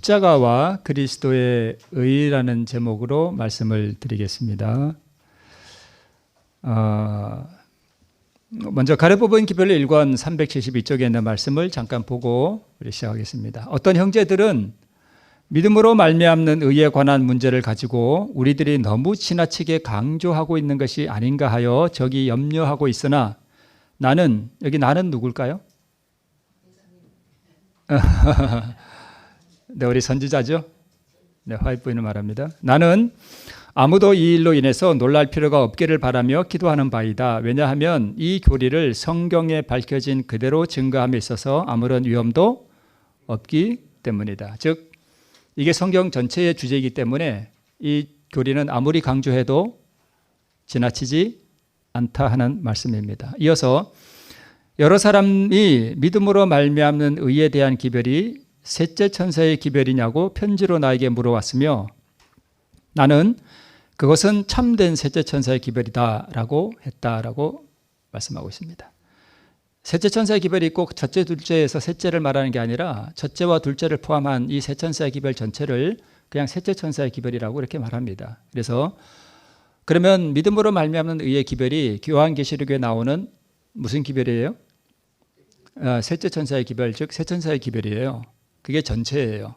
십자가와 그리스도의 의라는 제목으로 말씀을 드리겠습니다. 먼저 가르법은 기별로 1권 372쪽에 있는 말씀을 잠깐 보고 우리 시작하겠습니다. 어떤 형제들은 믿음으로 말미암는 의에 관한 문제를 가지고 우리들이 너무 지나치게 강조하고 있는 것이 아닌가 하여 저기 염려하고 있으나 나는, 여기 나는 누굴까요? 네, 우리 선지자죠. 네, 화이트 부인을 말합니다. 나는 아무도 이 일로 인해서 놀랄 필요가 없기를 바라며 기도하는 바이다. 왜냐하면 이 교리를 성경에 밝혀진 그대로 증거함에 있어서 아무런 위험도 없기 때문이다. 즉 이게 성경 전체의 주제이기 때문에 이 교리는 아무리 강조해도 지나치지 않다 하는 말씀입니다. 이어서 여러 사람이 믿음으로 말미암는 의에 대한 기별이 셋째 천사의 기별이냐고 편지로 나에게 물어왔으며 나는 그것은 참된 셋째 천사의 기별이다라고 했다라고 말씀하고 있습니다. 셋째 천사의 기별이 있고 첫째, 둘째에서 셋째를 말하는 게 아니라 첫째와 둘째를 포함한 이 세 천사의 기별 전체를 그냥 셋째 천사의 기별이라고 이렇게 말합니다. 그래서 그러면 믿음으로 말미암는 의의 기별이 요한계시록에 나오는 무슨 기별이에요? 셋째 천사의 기별, 즉 세 천사의 기별이에요. 그게 전체예요.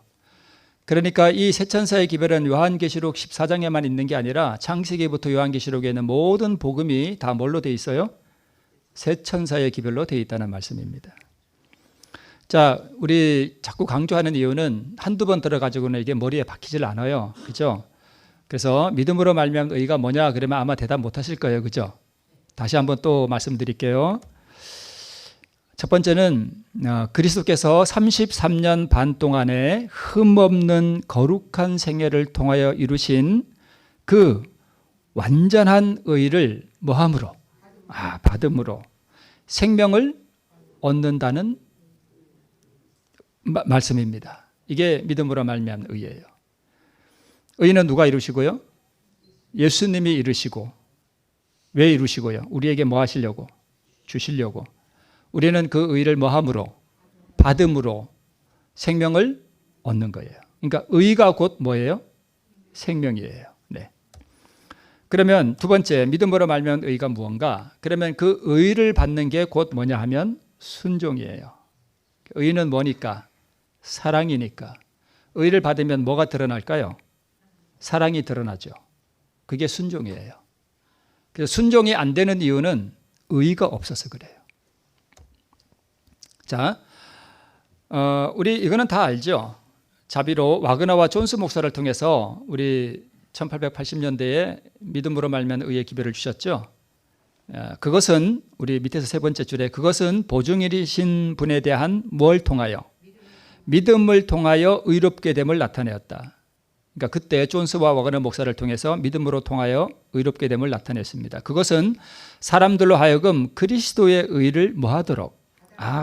그러니까 이 세 천사의 기별은 요한계시록 14장에만 있는 게 아니라 창세기부터 요한계시록에 있는 모든 복음이 다 뭘로 돼 있어요? 세 천사의 기별로 돼 있다는 말씀입니다. 자, 우리 자꾸 강조하는 이유는 한두 번 들어가지고는 이게 머리에 박히질 않아요. 그죠? 그래서 믿음으로 말미암는 의가 뭐냐 그러면 아마 대답 못 하실 거예요. 그죠? 다시 한번 또 말씀드릴게요. 첫 번째는 그리스도께서 33년 반 동안에 흠없는 거룩한 생애를 통하여 이루신 그 완전한 의를 뭐함으로? 받음으로 생명을 얻는다는 말씀입니다. 이게 믿음으로 말미암는 의예요. 의는 누가 이루시고요? 예수님이 이루시고. 왜 이루시고요? 우리에게 뭐 하시려고? 주시려고. 우리는 그 의를 뭐함으로? 받음으로 생명을 얻는 거예요. 그러니까 의가 곧 뭐예요? 생명이에요. 네. 그러면 두 번째, 믿음으로 말미암는 의가 무언가? 그러면 그 의를 받는 게 곧 뭐냐 하면 순종이에요. 의는 뭐니까? 사랑이니까. 의를 받으면 뭐가 드러날까요? 사랑이 드러나죠. 그게 순종이에요. 그래서 순종이 안 되는 이유는 의가 없어서 그래요. 자, 우리 이거는 다 알죠. 자비로 와그너와 존스 목사를 통해서 우리 1880년대에 믿음으로 말미암는 의의 기별을 주셨죠. 그것은 우리 밑에서 세 번째 줄에 그것은 보증일이신 분에 대한 뭘 통하여? 믿음을 통하여 의롭게 됨을 나타내었다. 그러니까 그때 존스와 와그너 목사를 통해서 믿음으로 통하여 의롭게 됨을 나타냈습니다. 그것은 사람들로 하여금 그리스도의 의를 뭐하도록?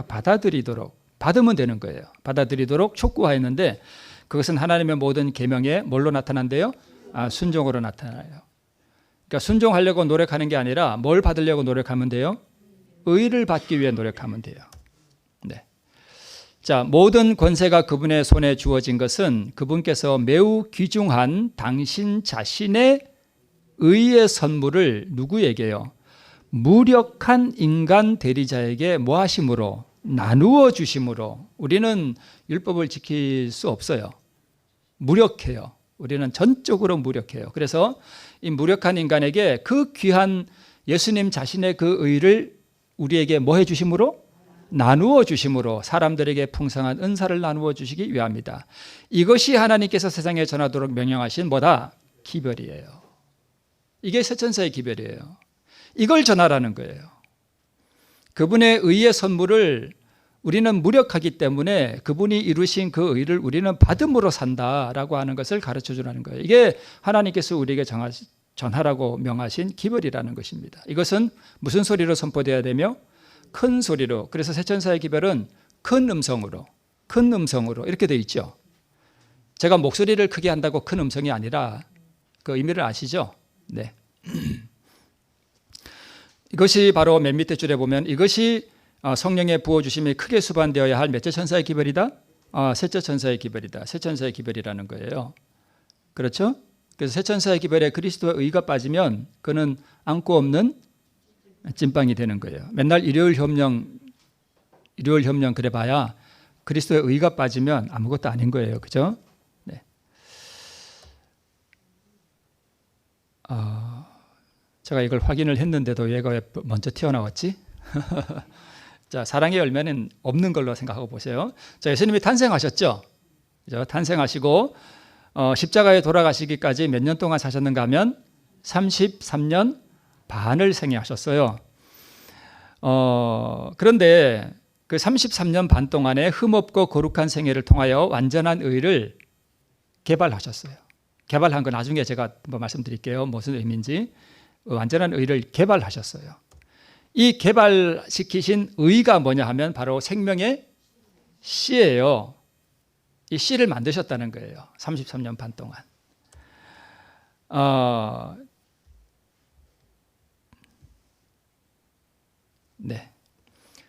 받아들이도록. 받으면 되는 거예요. 받아들이도록 촉구하였는데 그것은 하나님의 모든 계명에 뭘로 나타난대요? 순종으로 나타나요. 그러니까 순종하려고 노력하는 게 아니라 뭘 받으려고 노력하면 돼요? 의를 받기 위해 노력하면 돼요. 네. 자, 모든 권세가 그분의 손에 주어진 것은 그분께서 매우 귀중한 당신 자신의 의의 선물을 누구에게요? 무력한 인간 대리자에게 뭐 하심으로? 나누어 주심으로. 우리는 율법을 지킬 수 없어요. 무력해요. 우리는 전적으로 무력해요. 그래서 이 무력한 인간에게 그 귀한 예수님 자신의 그 의를 우리에게 뭐 해 주심으로? 나누어 주심으로 사람들에게 풍성한 은사를 나누어 주시기 위함이다. 이것이 하나님께서 세상에 전하도록 명령하신 뭐다? 기별이에요. 이게 세 천사의 기별이에요. 이걸 전하라는 거예요. 그분의 의의 선물을 우리는 무력하기 때문에 그분이 이루신 그 의를 우리는 받음으로 산다라고 하는 것을 가르쳐 주라는 거예요. 이게 하나님께서 우리에게 전하라고 명하신 기별이라는 것입니다. 이것은 무슨 소리로 선포되어야 되며? 큰 소리로. 그래서 세 천사의 기별은 큰 음성으로 이렇게 되어 있죠. 제가 목소리를 크게 한다고 큰 음성이 아니라 그 의미를 아시죠? 네. 이것이 바로 맨 밑에 줄에 보면 이것이 성령의 부어주심이 크게 수반되어야 할 몇째 천사의 기별이다? 셋째 천사의 기별이다. 셋 천사의 기별이라는 거예요. 그렇죠? 그래서 셋 천사의 기별에 그리스도의 의가 빠지면 그는 안고 없는 찐빵이 되는 거예요. 맨날 일요일 협령 그래봐야 그리스도의 의가 빠지면 아무것도 아닌 거예요. 그죠? 네. 제가 이걸 확인을 했는데도 얘가 왜 먼저 튀어나왔지? 자, 사랑의 열매는 없는 걸로 생각하고 보세요. 자, 예수님이 탄생하셨죠? 그죠? 탄생하시고 십자가에 돌아가시기까지 몇 년 동안 사셨는가 하면 33년 반을 생애하셨어요. 그런데 그 33년 반 동안에 흠없고 거룩한 생애를 통하여 완전한 의를 개발하셨어요. 개발한 거 나중에 제가 한번 말씀드릴게요. 무슨 의미인지. 완전한 의를 개발하셨어요. 이 개발시키신 의가 뭐냐 하면 바로 생명의 씨예요. 이 씨를 만드셨다는 거예요. 33년 반 동안. 네.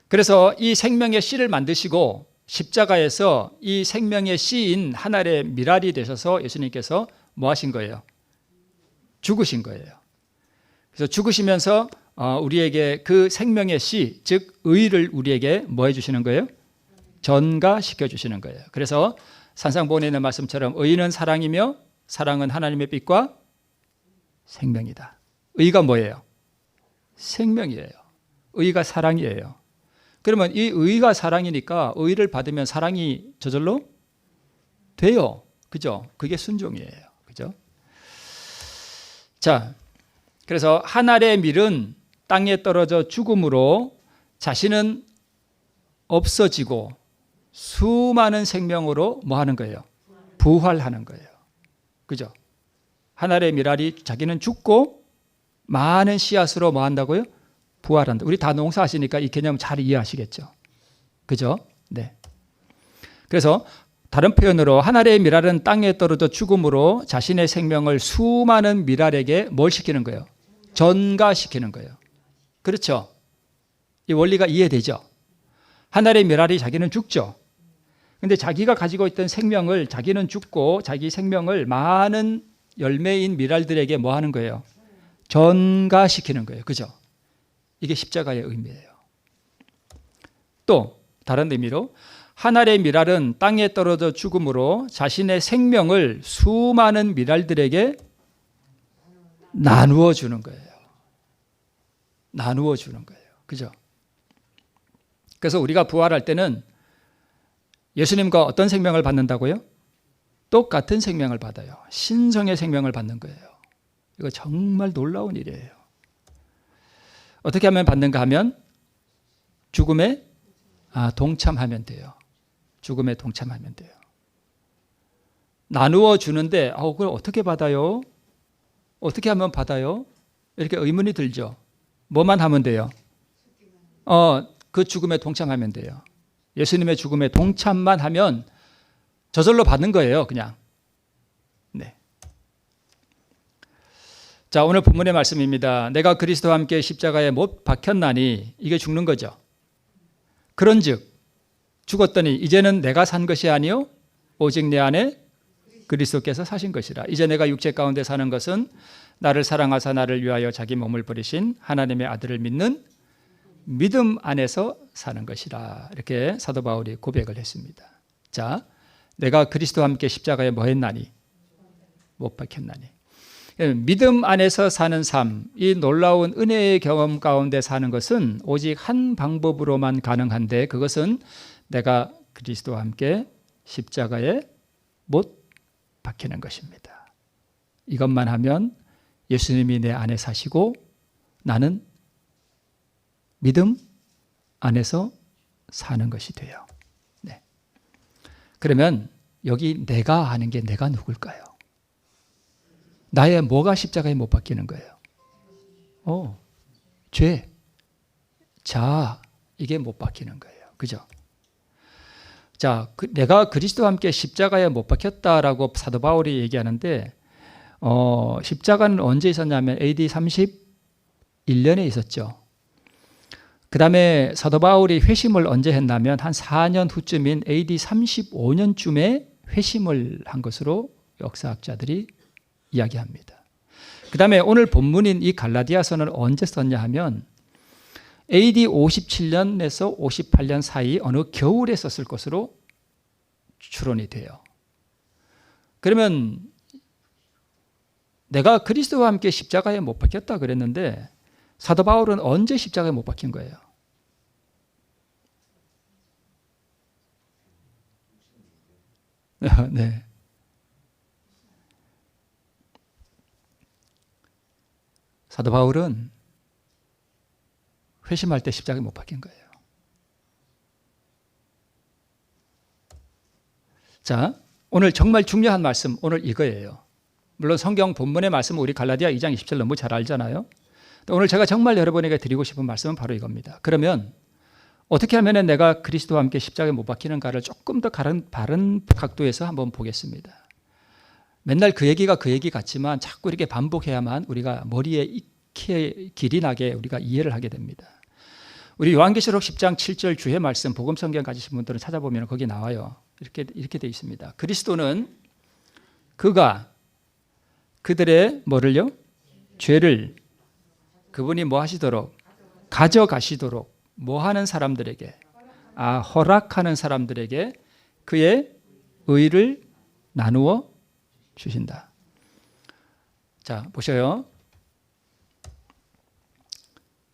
그래서 이 생명의 씨를 만드시고 십자가에서 이 생명의 씨인 한 알의 밀알이 되셔서 예수님께서 뭐 하신 거예요? 죽으신 거예요. 그래서 죽으시면서 우리에게 그 생명의 씨, 즉 의를 우리에게 뭐 해주시는 거예요? 전가시켜 주시는 거예요. 그래서 산상보훈에 있는 말씀처럼 의는 사랑이며 사랑은 하나님의 빛과 생명이다. 의가 뭐예요? 생명이에요. 의가 사랑이에요. 그러면 이 의가 사랑이니까 의를 받으면 사랑이 저절로 돼요. 그죠? 그게 순종이에요. 그죠? 자, 그래서 한 알의 밀은 땅에 떨어져 죽음으로 자신은 없어지고 수많은 생명으로 뭐 하는 거예요? 부활하는 거예요. 그죠? 한 알의 밀알이 자기는 죽고 많은 씨앗으로 뭐 한다고요? 부활한다. 우리 다 농사하시니까 이 개념 잘 이해하시겠죠? 그죠? 네. 그래서 다른 표현으로 한 알의 밀알은 땅에 떨어져 죽음으로 자신의 생명을 수많은 밀알에게 뭘 시키는 거예요? 전가시키는 거예요. 그렇죠? 이 원리가 이해되죠? 한 알의 밀알이 자기는 죽죠. 근데 자기가 가지고 있던 생명을 자기는 죽고 자기 생명을 많은 열매인 밀알들에게 뭐 하는 거예요? 전가시키는 거예요. 그죠? 이게 십자가의 의미예요. 또 다른 의미로 한 알의 밀알은 땅에 떨어져 죽음으로 자신의 생명을 수많은 밀알들에게 나누어 주는 거예요. 나누어 주는 거예요. 그죠? 그래서 우리가 부활할 때는 예수님과 어떤 생명을 받는다고요? 똑같은 생명을 받아요. 신성의 생명을 받는 거예요. 이거 정말 놀라운 일이에요. 어떻게 하면 받는가 하면 죽음에 동참하면 돼요. 죽음에 동참하면 돼요. 나누어 주는데 그걸 어떻게 받아요? 어떻게 하면 받아요? 이렇게 의문이 들죠. 뭐만 하면 돼요? 그 죽음에 동참하면 돼요. 예수님의 죽음에 동참만 하면 저절로 받는 거예요. 그냥. 네. 자, 오늘 본문의 말씀입니다. 내가 그리스도와 함께 십자가에 못 박혔나니, 이게 죽는 거죠. 그런즉 죽었더니 이제는 내가 산 것이 아니요 오직 내 안에 그리스도께서 사신 것이라. 이제 내가 육체 가운데 사는 것은 나를 사랑하사 나를 위하여 자기 몸을 버리신 하나님의 아들을 믿는 믿음 안에서 사는 것이라. 이렇게 사도 바울이 고백을 했습니다. 자, 내가 그리스도와 함께 십자가에 뭐 했나니? 못 박혔나니. 믿음 안에서 사는 삶, 이 놀라운 은혜의 경험 가운데 사는 것은 오직 한 방법으로만 가능한데, 그것은 내가 그리스도와 함께 십자가에 못 박히는 것입니다. 이것만 하면 예수님이 내 안에 사시고 나는 믿음 안에서 사는 것이 돼요. 네. 그러면 여기 내가 하는 게 내가 누굴까요? 나의 뭐가 십자가에 못 박히는 거예요? 죄, 자, 이게 못 박히는 거예요. 그죠? 자, 내가 그리스도와 함께 십자가에 못 박혔다라고 사도 바울이 얘기하는데, 십자가는 언제 있었냐면 AD 31년에 있었죠. 그 다음에 사도 바울이 회심을 언제 했냐면 한 4년 후쯤인 AD 35년쯤에 회심을 한 것으로 역사학자들이 이야기합니다. 그 다음에 오늘 본문인 이 갈라디아서는 언제 썼냐 하면 AD 57년에서 58년 사이 어느 겨울에 썼을 것으로 추론이 돼요. 그러면 내가 그리스도와 함께 십자가에 못 박혔다 그랬는데 사도 바울은 언제 십자가에 못 박힌 거예요? 네. 사도 바울은 회심할 때 십자가에 못 박힌 거예요. 자, 오늘 정말 중요한 말씀, 오늘 이거예요. 물론 성경 본문의 말씀은 우리 갈라디아 2장 20절 너무 잘 알잖아요. 오늘 제가 정말 여러분에게 드리고 싶은 말씀은 바로 이겁니다. 그러면 어떻게 하면 내가 그리스도와 함께 십자가에 못 박히는가를 조금 더 바른 각도에서 한번 보겠습니다. 맨날 그 얘기가 그 얘기 같지만 자꾸 이렇게 반복해야만 우리가 머리에 익히 길이 나게 우리가 이해를 하게 됩니다. 우리 요한계시록 10장 7절 주의 말씀 복음 성경 가지신 분들은 찾아보면 거기 나와요. 이렇게 돼 있습니다. 그리스도는 그가 그들의 뭐를요? 죄를 그분이 뭐 하시도록 가져가시도록 뭐 하는 사람들에게 허락하는 사람들에게 그의 의를 나누어 주신다. 자, 보셔요.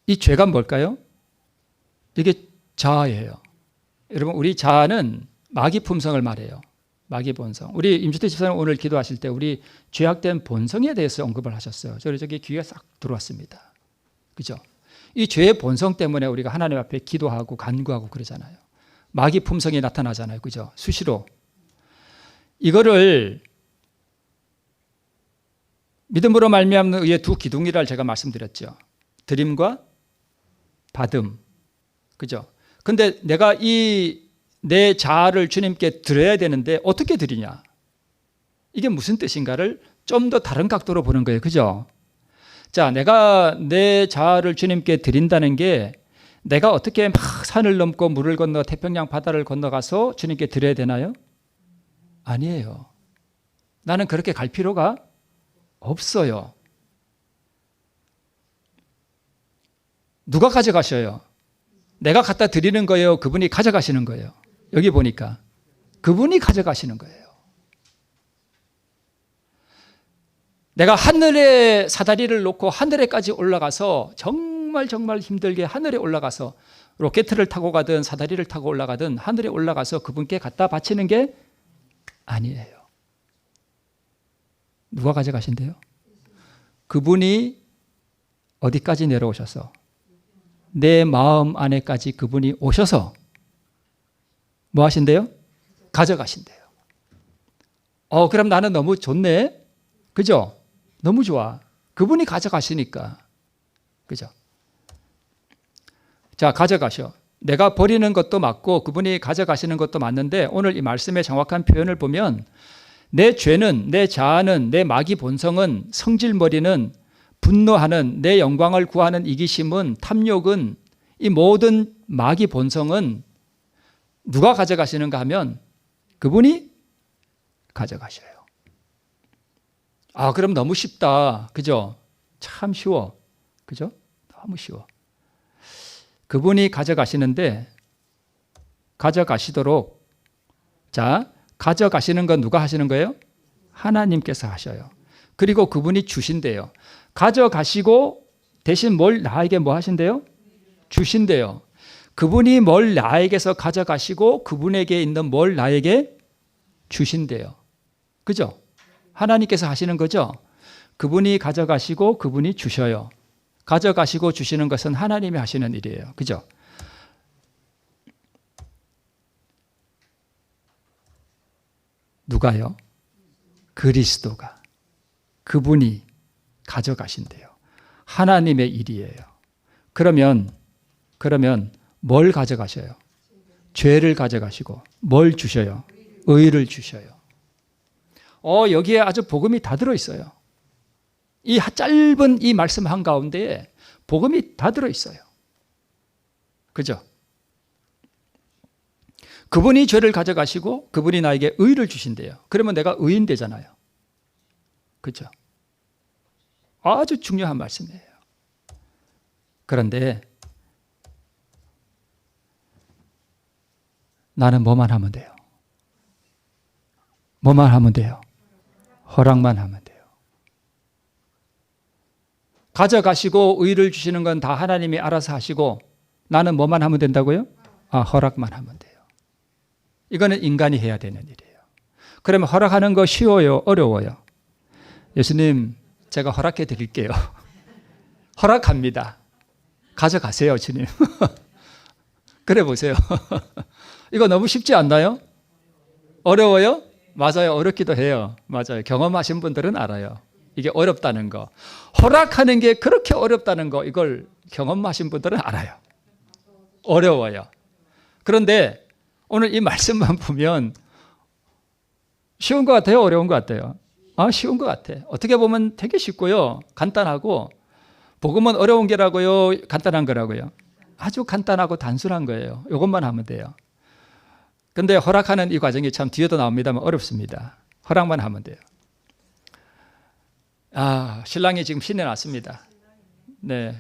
이 죄가 뭘까요? 이게 자아예요. 여러분, 우리 자아는 마귀 품성을 말해요. 마귀 본성. 우리 임주태 집사님 오늘 기도하실 때 우리 죄악된 본성에 대해서 언급을 하셨어요. 저기 귀에 싹 들어왔습니다. 그죠? 이 죄의 본성 때문에 우리가 하나님 앞에 기도하고 간구하고 그러잖아요. 마귀 품성이 나타나잖아요. 그죠? 수시로. 이거를 믿음으로 말미암는 의의 두 기둥이라 제가 말씀드렸죠. 드림과 받음. 그죠? 근데 내가 내 자아를 주님께 드려야 되는데 어떻게 드리냐? 이게 무슨 뜻인가를 좀 더 다른 각도로 보는 거예요. 그죠? 자, 내가 내 자아를 주님께 드린다는 게 내가 어떻게 막 산을 넘고 물을 건너 태평양 바다를 건너가서 주님께 드려야 되나요? 아니에요. 나는 그렇게 갈 필요가 없어요. 누가 가져가셔요? 내가 갖다 드리는 거예요? 그분이 가져가시는 거예요? 여기 보니까 그분이 가져가시는 거예요. 내가 하늘에 사다리를 놓고 하늘에까지 올라가서 정말 힘들게 하늘에 올라가서 로켓을 타고 가든 사다리를 타고 올라가든 하늘에 올라가서 그분께 갖다 바치는 게 아니에요. 누가 가져가신대요? 그분이 어디까지 내려오셔서 내 마음 안에까지 그분이 오셔서 뭐 하신대요? 가져가신대요. 그럼 나는 너무 좋네. 그죠? 너무 좋아. 그분이 가져가시니까. 그죠? 자, 가져가셔. 내가 버리는 것도 맞고 그분이 가져가시는 것도 맞는데 오늘 이 말씀의 정확한 표현을 보면 내 죄는, 내 자아는, 내 마귀 본성은, 성질머리는, 분노하는, 내 영광을 구하는 이기심은, 탐욕은, 이 모든 마귀 본성은 누가 가져가시는가 하면 그분이 가져가셔요. 그럼 너무 쉽다. 그죠? 참 쉬워. 그죠? 너무 쉬워. 그분이 가져가시는데 가져가시도록 자, 가져가시는 건 누가 하시는 거예요? 하나님께서 하셔요. 그리고 그분이 주신대요. 가져가시고 대신 뭘 나에게 뭐 하신대요? 주신대요. 그분이 뭘 나에게서 가져가시고 그분에게 있는 뭘 나에게 주신대요. 그죠? 하나님께서 하시는 거죠? 그분이 가져가시고 그분이 주셔요. 가져가시고 주시는 것은 하나님이 하시는 일이에요. 그죠? 누가요? 그리스도가. 그분이 가져가신대요. 하나님의 일이에요. 그러면 뭘 가져가셔요? 죄를 가져가시고 뭘 주셔요? 의를 주셔요. 여기에 아주 복음이 다 들어있어요. 이 짧은 이 말씀 한가운데에 복음이 다 들어있어요. 그죠? 그분이 죄를 가져가시고 그분이 나에게 의를 주신대요. 그러면 내가 의인 되잖아요. 그죠? 아주 중요한 말씀이에요. 그런데 나는 뭐만 하면 돼요? 뭐만 하면 돼요? 허락만 하면 돼요. 가져가시고 의를 주시는 건 다 하나님이 알아서 하시고 나는 뭐만 하면 된다고요? 허락만 하면 돼요. 이거는 인간이 해야 되는 일이에요. 그러면 허락하는 거 쉬워요? 어려워요? 예수님, 제가 허락해 드릴게요. 허락합니다. 가져가세요, 주님. 그래 보세요. 이거 너무 쉽지 않나요? 어려워요? 맞아요. 어렵기도 해요. 맞아요. 경험하신 분들은 알아요. 이게 어렵다는 거. 허락하는 게 그렇게 어렵다는 거, 이걸 경험하신 분들은 알아요. 어려워요. 그런데 오늘 이 말씀만 보면 쉬운 것 같아요? 어려운 것 같아요? 쉬운 것 같아. 어떻게 보면 되게 쉽고요. 간단하고, 복음은 어려운 게라고요? 간단한 거라고요? 아주 간단하고 단순한 거예요. 이것만 하면 돼요. 근데 허락하는 이 과정이 참 뒤에도 나옵니다만 어렵습니다. 허락만 하면 돼요. 신랑이 지금 신내 났습니다. 네.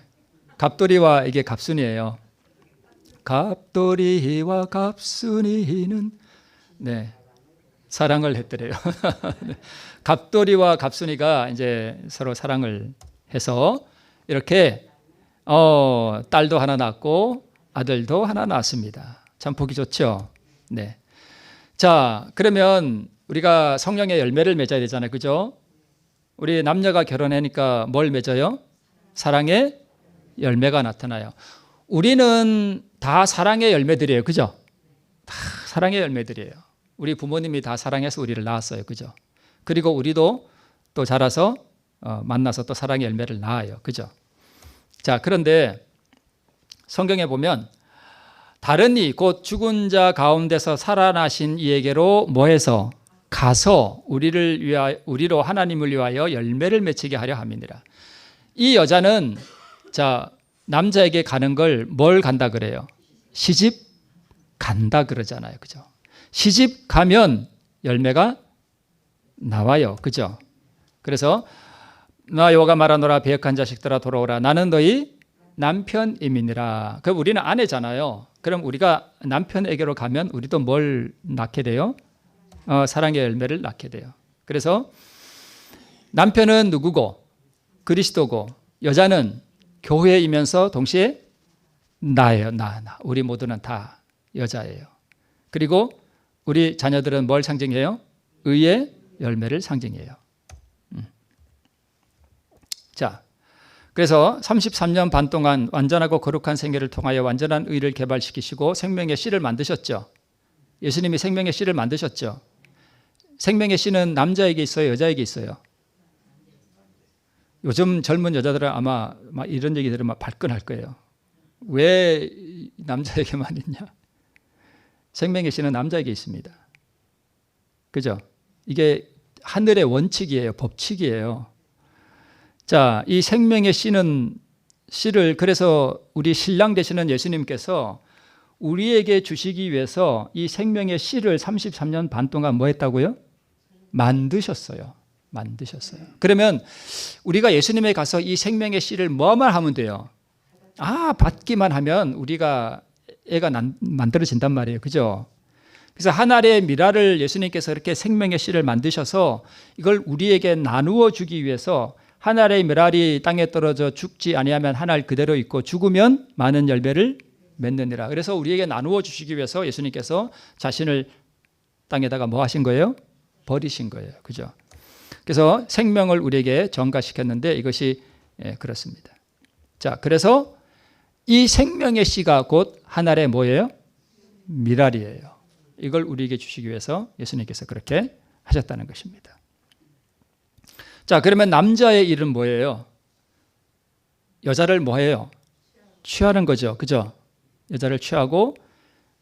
갑돌이와 이게 갑순이에요. 갑돌이와 갑순이는 네. 사랑을 했더래요. 갑돌이와 갑순이가 이제 서로 사랑을 해서 이렇게 딸도 하나 낳고 아들도 하나 낳았습니다. 참 보기 좋죠. 네. 자, 그러면 우리가 성령의 열매를 맺어야 되잖아요. 그죠? 우리 남녀가 결혼하니까 뭘 맺어요? 사랑의 열매가 나타나요. 우리는 다 사랑의 열매들이에요. 그죠? 다 사랑의 열매들이에요. 우리 부모님이 다 사랑해서 우리를 낳았어요. 그죠? 그리고 우리도 또 자라서 만나서 또 사랑의 열매를 낳아요. 그죠? 자, 그런데 성경에 보면 다른 이 곧 죽은 자 가운데서 살아나신 이에게로 뭐해서 가서 우리로 하나님을 위하여 열매를 맺히게 하려 함이니라. 이 여자는 자 남자에게 가는 걸 뭘 간다 그래요? 시집 간다 그러잖아요. 그죠? 시집 가면 열매가 나와요. 그죠? 그래서 나 여호와가 말하노라 배역한 자식들아 돌아오라 나는 너희 남편임이니라. 그럼 우리는 아내잖아요. 그럼 우리가 남편에게로 가면 우리도 뭘 낳게 돼요? 사랑의 열매를 낳게 돼요. 그래서 남편은 누구고? 그리스도고 여자는 교회이면서 동시에 나예요. 나. 우리 모두는 다 여자예요. 그리고 우리 자녀들은 뭘 상징해요? 의의 열매를 상징해요. 자, 그래서 33년 반 동안 완전하고 거룩한 생애를 통하여 완전한 의를 개발시키시고 생명의 씨를 만드셨죠. 예수님이 생명의 씨를 만드셨죠. 생명의 씨는 남자에게 있어요? 여자에게 있어요? 요즘 젊은 여자들은 아마 이런 얘기 들으면 발끈할 거예요. 왜 남자에게만 있냐? 생명의 씨는 남자에게 있습니다. 그죠? 이게 하늘의 원칙이에요. 법칙이에요. 자, 이 생명의 씨를 그래서 우리 신랑 되시는 예수님께서 우리에게 주시기 위해서 이 생명의 씨를 33년 반 동안 뭐 했다고요? 만드셨어요. 그러면 우리가 예수님에 가서 이 생명의 씨를 뭐만 하면 돼요? 받기만 하면 우리가 애가 만들어진단 말이에요. 그죠? 그래서 하나의 미라를 예수님께서 이렇게 생명의 씨를 만드셔서 이걸 우리에게 나누어 주기 위해서 하나의 미랄이 땅에 떨어져 죽지 아니하면 하나 그대로 있고 죽으면 많은 열매를 맺느니라. 그래서 우리에게 나누어 주시기 위해서 예수님께서 자신을 땅에다가 뭐 하신 거예요? 버리신 거예요. 그죠? 그래서 생명을 우리에게 전가시켰는데 이것이 그렇습니다. 자, 그래서 이 생명의 씨가 곧 하나의 뭐예요? 미랄이에요. 이걸 우리에게 주시기 위해서 예수님께서 그렇게 하셨다는 것입니다. 자, 그러면 남자의 일은 뭐예요? 여자를 뭐해요? 취하는 거죠. 그죠? 여자를 취하고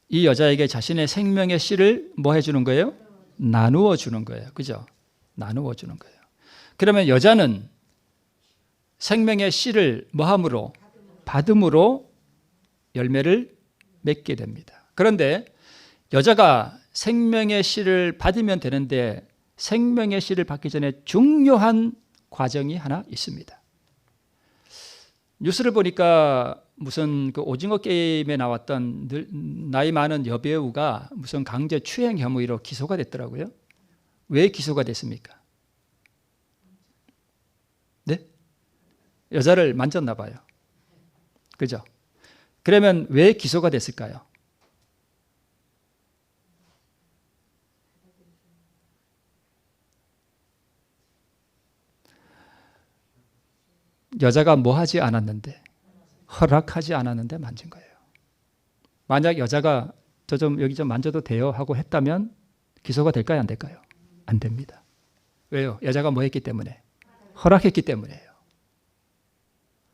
이 여자에게 자신의 생명의 씨를 뭐 해주는 거예요? 나누어 주는 거예요. 그죠? 나누어 주는 거예요. 그러면 여자는 생명의 씨를 뭐함으로? 받음으로 열매를 맺게 됩니다. 그런데 여자가 생명의 씨를 받으면 되는데 생명의 씨를 받기 전에 중요한 과정이 하나 있습니다. 뉴스를 보니까 무슨 그 오징어 게임에 나왔던 나이 많은 여배우가 무슨 강제 추행 혐의로 기소가 됐더라고요. 왜 기소가 됐습니까? 네? 여자를 만졌나 봐요. 그죠? 그러면 왜 기소가 됐을까요? 여자가 뭐 하지 않았는데, 허락하지 않았는데 만진 거예요. 만약 여자가 저 좀 여기 좀 만져도 돼요 하고 했다면 기소가 될까요? 안 될까요? 안 됩니다. 왜요? 여자가 뭐 했기 때문에? 허락했기 때문이에요.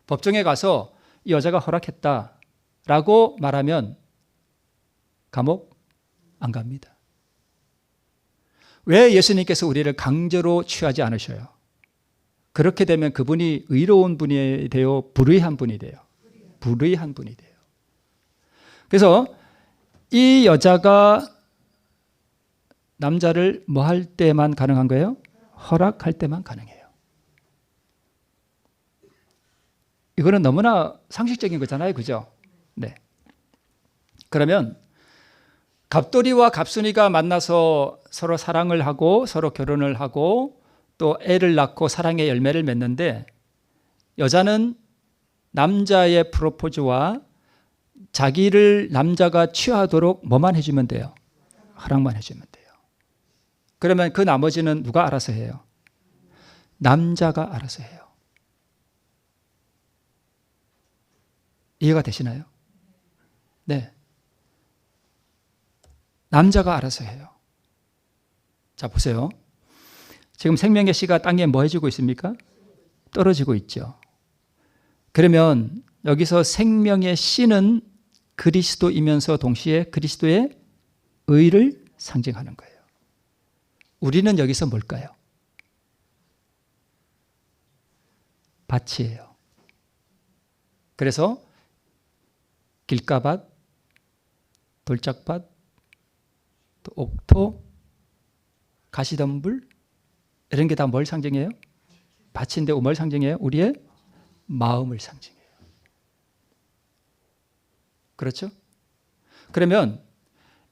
법정에 가서 이 여자가 허락했다라고 말하면 감옥 안 갑니다. 왜 예수님께서 우리를 강제로 취하지 않으셔요? 그렇게 되면 그분이 의로운 분이 되어 불의한 분이 돼요. 불의한 분이 돼요. 그래서 이 여자가 남자를 뭐 할 때만 가능한 거예요? 허락할 때만 가능해요. 이거는 너무나 상식적인 거잖아요. 그죠? 네. 그러면 갑돌이와 갑순이가 만나서 서로 사랑을 하고 서로 결혼을 하고 또 애를 낳고 사랑의 열매를 맺는데 여자는 남자의 프로포즈와 자기를 남자가 취하도록 뭐만 해주면 돼요? 허락만 해주면 돼요. 그러면 그 나머지는 누가 알아서 해요? 남자가 알아서 해요. 이해가 되시나요? 네. 남자가 알아서 해요. 자, 보세요. 지금 생명의 씨가 땅에 뭐 해주고 있습니까? 떨어지고 있죠. 그러면 여기서 생명의 씨는 그리스도이면서 동시에 그리스도의 의를 상징하는 거예요. 우리는 여기서 뭘까요? 밭이에요. 그래서 길가밭, 돌짝밭, 또 옥토, 가시덤불 이런 게 다 뭘 상징해요? 밭인데 뭘 상징해요? 우리의 마음을 상징해요. 그렇죠? 그러면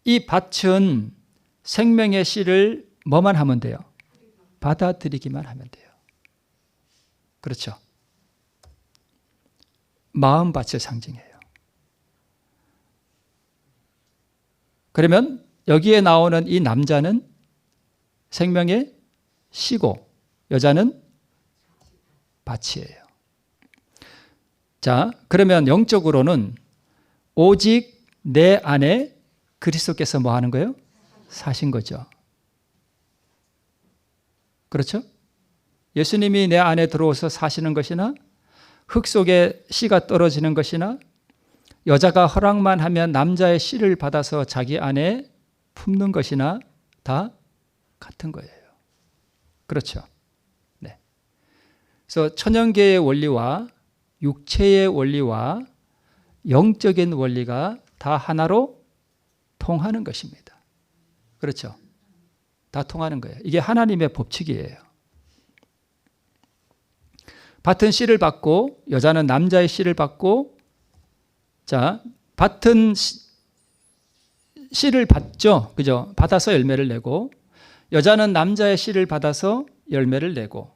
이 밭은 생명의 씨를 뭐만 하면 돼요? 받아들이기만 하면 돼요. 그렇죠? 마음밭을 상징해요. 그러면 여기에 나오는 이 남자는 생명의 씨고 여자는 밭이에요. 자, 그러면 영적으로는 오직 내 안에 그리스도께서 뭐 하는 거예요? 사신 거죠. 그렇죠? 예수님이 내 안에 들어오서 사시는 것이나 흙 속에 씨가 떨어지는 것이나 여자가 허락만 하면 남자의 씨를 받아서 자기 안에 품는 것이나 다 같은 거예요. 그렇죠? 네. 그래서 천연계의 원리와 육체의 원리와 영적인 원리가 다 하나로 통하는 것입니다. 그렇죠? 다 통하는 거예요. 이게 하나님의 법칙이에요. 밭은 씨를 받고 여자는 남자의 씨를 받고 자, 밭은 씨를 받죠. 그죠? 받아서 열매를 내고 여자는 남자의 씨를 받아서 열매를 내고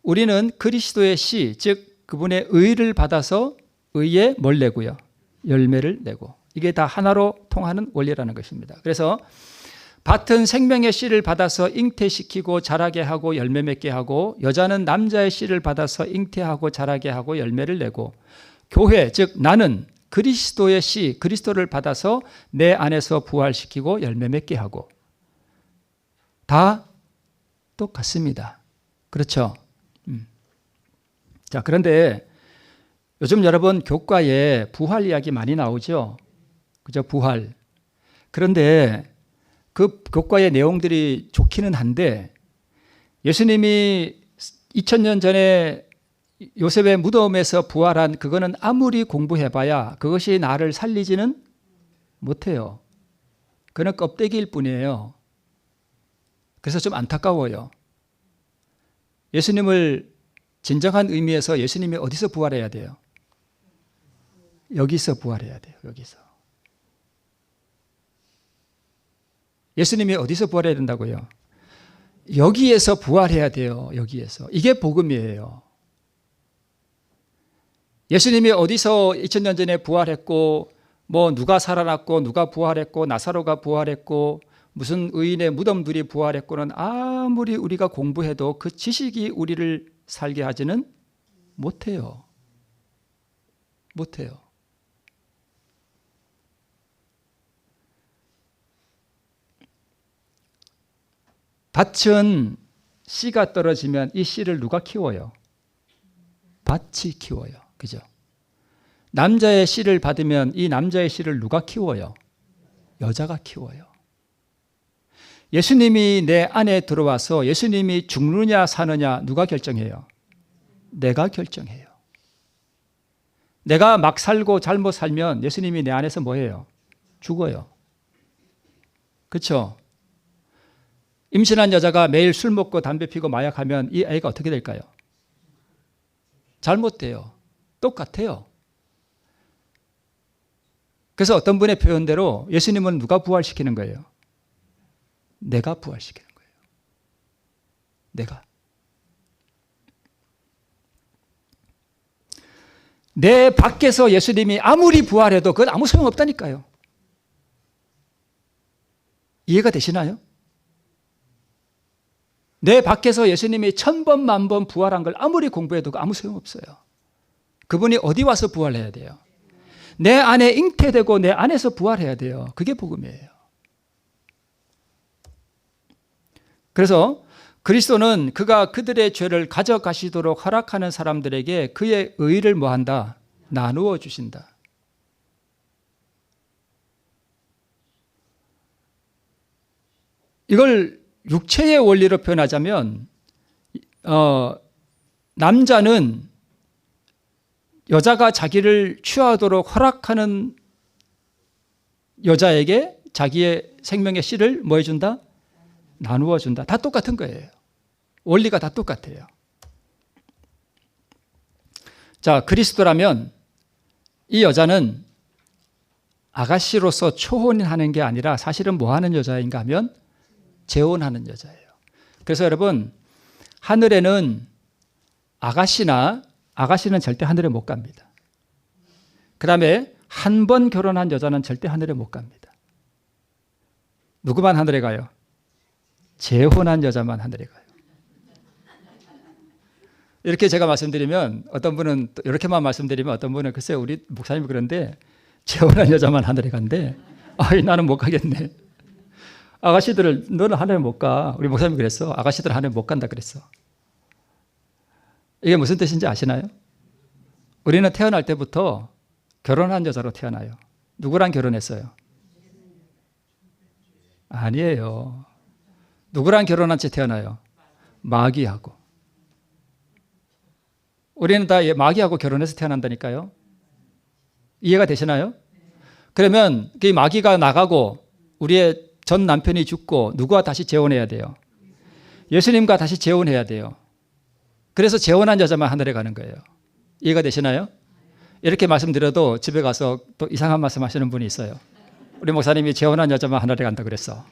우리는 그리스도의 씨, 즉 그분의 의를 받아서 의에 뭘 내고요? 열매를 내고 이게 다 하나로 통하는 원리라는 것입니다. 그래서 밭은 생명의 씨를 받아서 잉태시키고 자라게 하고 열매 맺게 하고 여자는 남자의 씨를 받아서 잉태하고 자라게 하고 열매를 내고 교회, 즉 나는 그리스도의 씨, 그리스도를 받아서 내 안에서 부활시키고 열매 맺게 하고 다 똑같습니다. 그렇죠? 자, 그런데 요즘 여러분 교과에 부활 이야기 많이 나오죠? 그죠? 부활. 그런데 그 교과의 내용들이 좋기는 한데 예수님이 2000년 전에 요셉의 무덤에서 부활한 그거는 아무리 공부해봐야 그것이 나를 살리지는 못해요. 그는 껍데기일 뿐이에요. 그래서 좀 안타까워요. 예수님을 진정한 의미에서 예수님이 어디서 부활해야 돼요? 여기서 부활해야 돼요. 여기서. 예수님이 어디서 부활해야 된다고요? 여기에서 부활해야 돼요. 여기에서. 이게 복음이에요. 예수님이 어디서 2000년 전에 부활했고 뭐 누가 살아났고 누가 부활했고 나사로가 부활했고 무슨 의인의 무덤들이 부활했고는 아무리 우리가 공부해도 그 지식이 우리를 살게 하지는 못해요. 못해요. 밭은 씨가 떨어지면 이 씨를 누가 키워요? 밭이 키워요. 그죠? 남자의 씨를 받으면 이 남자의 씨를 누가 키워요? 여자가 키워요. 예수님이 내 안에 들어와서 예수님이 죽느냐 사느냐 누가 결정해요? 내가 결정해요. 내가 막 살고 잘못 살면 예수님이 내 안에서 뭐예요? 죽어요. 그렇죠? 임신한 여자가 매일 술 먹고 담배 피고 마약하면 이 아이가 어떻게 될까요? 잘못돼요. 똑같아요. 그래서 어떤 분의 표현대로 예수님은 누가 부활시키는 거예요? 내가 부활시키는 거예요. 내가. 내 밖에서 예수님이 아무리 부활해도 그건 아무 소용없다니까요. 이해가 되시나요? 내 밖에서 예수님이 1000번, 10,000번 부활한 걸 아무리 공부해도 아무 소용없어요. 그분이 어디 와서 부활해야 돼요? 내 안에 잉태되고 내 안에서 부활해야 돼요. 그게 복음이에요. 그래서 그리스도는 그가 그들의 죄를 가져가시도록 허락하는 사람들에게 그의 의를 뭐한다? 나누어 주신다. 이걸 육체의 원리로 표현하자면 남자는 여자가 자기를 취하도록 허락하는 여자에게 자기의 생명의 씨를 뭐 해준다? 나누어 준다. 다 똑같은 거예요. 원리가 다 똑같아요. 자, 그리스도라면 이 여자는 아가씨로서 초혼하는 게 아니라 사실은 뭐 하는 여자인가 하면 재혼하는 여자예요. 그래서 여러분, 하늘에는 아가씨는 절대 하늘에 못 갑니다. 그 다음에 한 번 결혼한 여자는 절대 하늘에 못 갑니다. 누구만 하늘에 가요? 재혼한 여자만 하늘에 가요. 이렇게 제가 말씀드리면 어떤 분은 이렇게만 말씀드리면 어떤 분은 글쎄 우리 목사님이 그런데 재혼한 여자만 하늘에 간대. 나는 못 가겠네. 아가씨들을 너는 하늘에 못 가. 우리 목사님이 그랬어. 아가씨들 하늘에 못 간다 그랬어. 이게 무슨 뜻인지 아시나요? 우리는 태어날 때부터 결혼한 여자로 태어나요. 누구랑 결혼했어요? 아니에요. 누구랑 결혼한 채 태어나요? 마귀하고. 우리는 다 마귀하고 결혼해서 태어난다니까요. 이해가 되시나요? 그러면 그 마귀가 나가고 우리의 전 남편이 죽고 누구와 다시 재혼해야 돼요? 예수님과 다시 재혼해야 돼요. 그래서 재혼한 여자만 하늘에 가는 거예요. 이해가 되시나요? 이렇게 말씀드려도 집에 가서 또 이상한 말씀 하시는 분이 있어요. 우리 목사님이 재혼한 여자만 하늘에 간다 그랬어.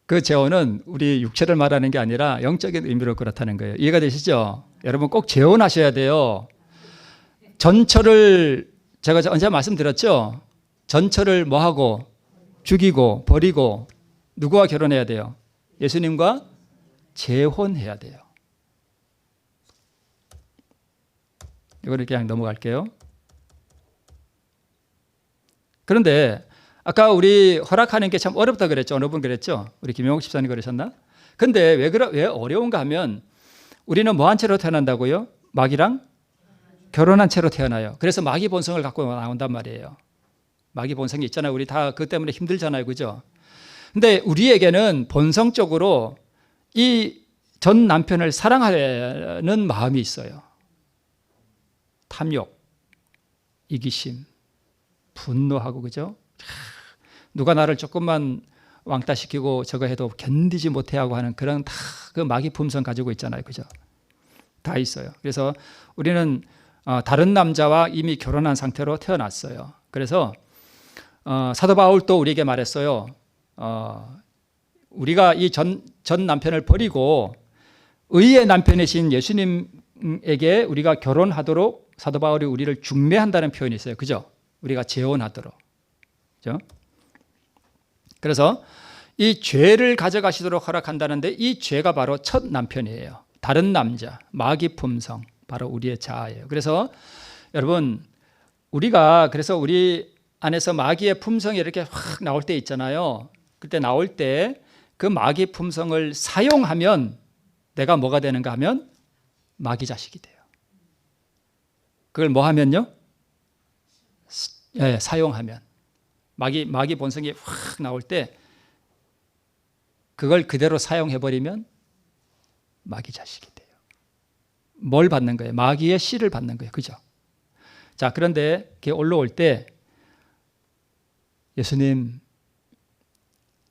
그 재혼은 우리 육체를 말하는 게 아니라 영적인 의미로 그렇다는 거예요. 이해가 되시죠? 여러분 꼭 재혼하셔야 돼요. 전처를 제가 언제 말씀드렸죠? 전처를 뭐하고 죽이고 버리고 누구와 결혼해야 돼요? 예수님과 재혼해야 돼요. 이거를 그냥 넘어갈게요. 그런데 아까 우리 허락하는 게 참 어렵다 그랬죠. 어느 분 그랬죠? 우리 김영욱 집사님 그러셨나? 근데 왜 어려운가 하면 우리는 뭐 한 채로 태어난다고요? 마귀랑 결혼한 채로 태어나요. 그래서 마귀 본성을 갖고 나온단 말이에요. 마귀 본성이 있잖아요. 우리 다 그것 때문에 힘들잖아요. 그죠? 근데 우리에게는 본성적으로 이 전 남편을 사랑하는 마음이 있어요. 탐욕. 이기심, 분노하고, 그죠? 누가 나를 조금만 왕따시키고 저거 해도 견디지 못해하고 하는 그런 다 그 마귀 품성 가지고 있잖아요, 그죠? 다 있어요. 그래서 우리는 다른 남자와 이미 결혼한 상태로 태어났어요. 그래서 사도 바울도 우리에게 말했어요. 우리가 이 전 남편을 버리고 의의 남편이신 예수님에게 우리가 결혼하도록 사도 바울이 우리를 중매한다는 표현이 있어요. 그죠? 우리가 재혼하도록. 그죠? 그래서 이 죄를 가져가시도록 허락한다는데 이 죄가 바로 첫 남편이에요. 다른 남자, 마귀 품성, 바로 우리의 자아예요. 그래서 여러분, 우리가 그래서 우리 안에서 마귀의 품성이 이렇게 확 나올 때 있잖아요. 그때 나올 때 그 마귀 품성을 사용하면 내가 뭐가 되는가 하면 마귀 자식이 돼요. 그걸 뭐 하면요? 네, 사용하면. 마귀 본성이 확 나올 때 그걸 그대로 사용해버리면 마귀 자식이 돼요. 뭘 받는 거예요? 마귀의 씨를 받는 거예요. 그죠? 자, 그런데 그게 올라올 때 예수님